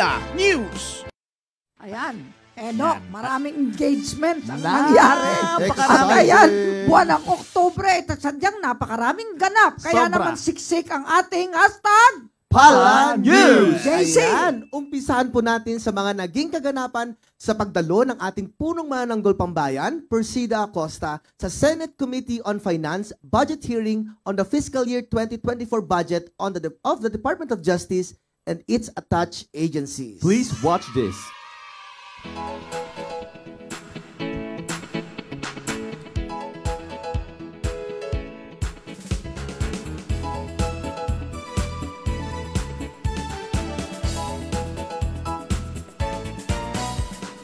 Balita News. Ayan. Enok, maraming engagement ang nangyari. At ayan, buwan ng Oktubre, sadyang napakaraming ganap. Kaya naman siksik ang ating hashtag Pala News! JC! Ayan, umpisahan po natin sa mga naging kaganapan sa pagdalo ng ating punong manananggol pambayan, Persida Acosta, sa Senate Committee on Finance budget hearing on the fiscal year 2024 budget of the Department of Justice and its attached agencies. Please watch this.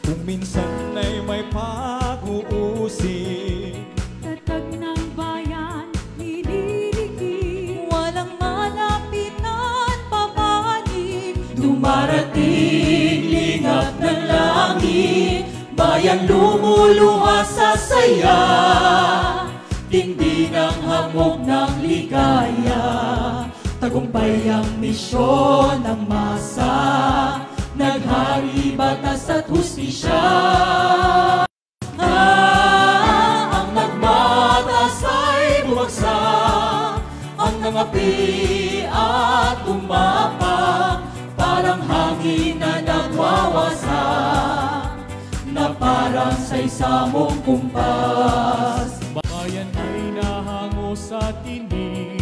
Kung minsan ay may pag-uusig, tatag ng bayan, nililigid, walang malapitan, papanig, dumarating, lingap ng langit, bayan lumuluha sa saya, tindi ng hamog ng ligaya, tagumpay ang misyon ng masa, naghari batas at hustisya. Ang nagbatas ay bumagsak, ang nangapi at tumapak, parang hangin na nagwawasak, na parang sa isamong kumpas. Bayan ay nahango sa tinig,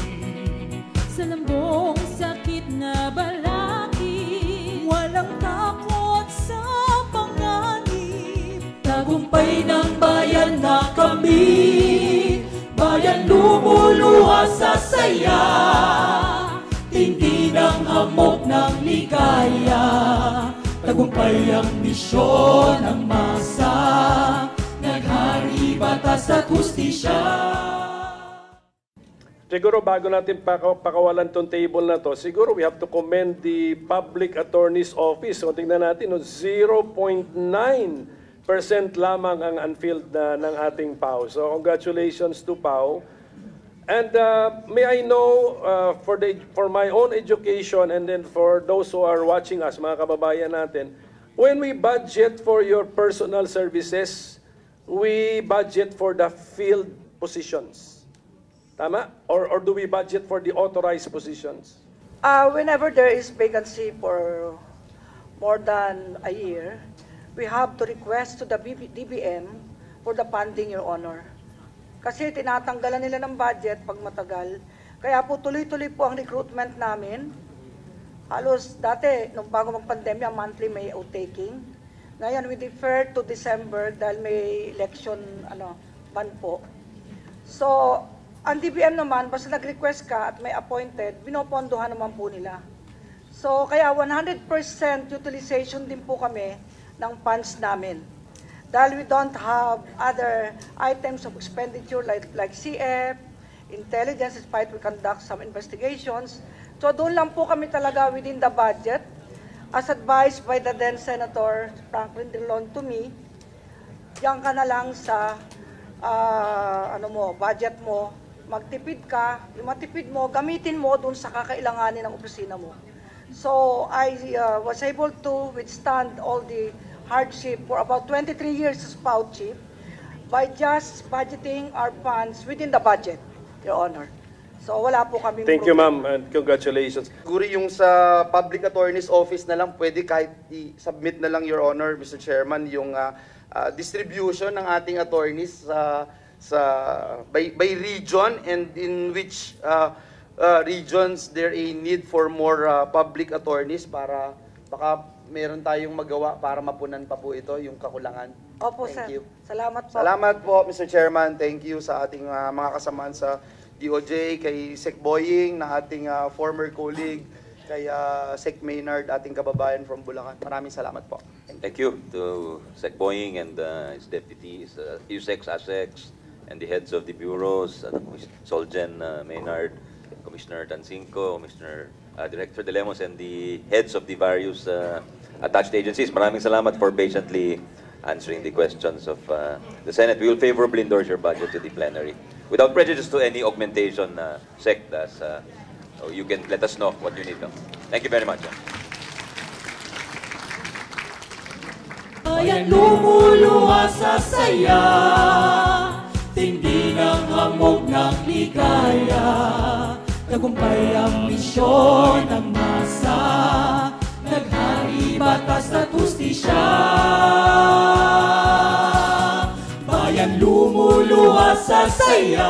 sa lambong sakit na balakid, walang takot sa panganib, tagumpay ng bayan na kami, bayan lumuluha sa saya, tindi ng hamog ng ligaya, tagumpay ang misyon ng masa, naghari batas at hustisya. Siguro bago natin pakawalan tong table na to, siguro we have to commend the Public Attorney's Office. So tingnan natin, 0.9% lamang ang unfilled ng ating PAO. So congratulations to PAO. And may I know, for my own education and then for those who are watching us, mga kababayan natin, when we budget for your personal services, we budget for the field positions. Tama? Or do we budget for the authorized positions? Whenever there is vacancy for more than a year, we have to request to the DBM for the funding, Your Honor. Kasi tinatanggalan nila ng budget pag matagal. Kaya po tuloy-tuloy po ang recruitment namin. Halos dati, nung bago mag-pandemya, monthly may outtaking. Ngayon, we defer to December dahil may election ban po. So, ang DBM naman, basta nag-request ka at may appointed, binopondohan naman po nila. So, kaya 100% utilization din po kami ng funds namin. Dahil we don't have other items of expenditure like CF, intelligence, despite we conduct some investigations. So, doon lang po kami talaga within the budget. As advised by the then Senator Franklin Drilon to me, diyan ka na lang sa budget mo, magtipid ka, yung matipid mo, gamitin mo dun sa kakailanganin ng opisina mo. So, I was able to withstand all the hardship for about 23 years as PAO Chief by just budgeting our funds within the budget, Your Honor. So, wala po kami. Thank you, ma'am, and congratulations. Siguro yung sa Public Attorney's Office na lang, pwede kahit i-submit na lang, Your Honor, Mr. Chairman, yung distribution ng ating attorneys by region and in which regions there a need for more public attorneys para baka meron tayong magawa para mapunan pa po ito yung kakulangan. Opo, Thank sir. you. Salamat po. Salamat po, Mr. Chairman. Thank you sa ating mga kasamaan sa DOJ, kay Sec Boying, na ating former colleague, kay Sec Maynard, ating kababayan from Bulacan. Maraming salamat po. Thank you to Sec Boying and his deputies, USEX, ASEX, and the heads of the bureaus, Solgen Maynard, Commissioner Tancinco, Commissioner Director De Lemos, and the heads of the various attached agencies. Maraming salamat for patiently answering the questions of the Senate. We will favorably endorse your budget to the plenary without prejudice to any augmentation, Sec, as, you can let us know what you need. Thank you very much. sa saya, tindi ng hamog ng ligaya, tagumpay ang misyon ng masa, naghari batas at hustisya. Bayan lumuluha sa saya.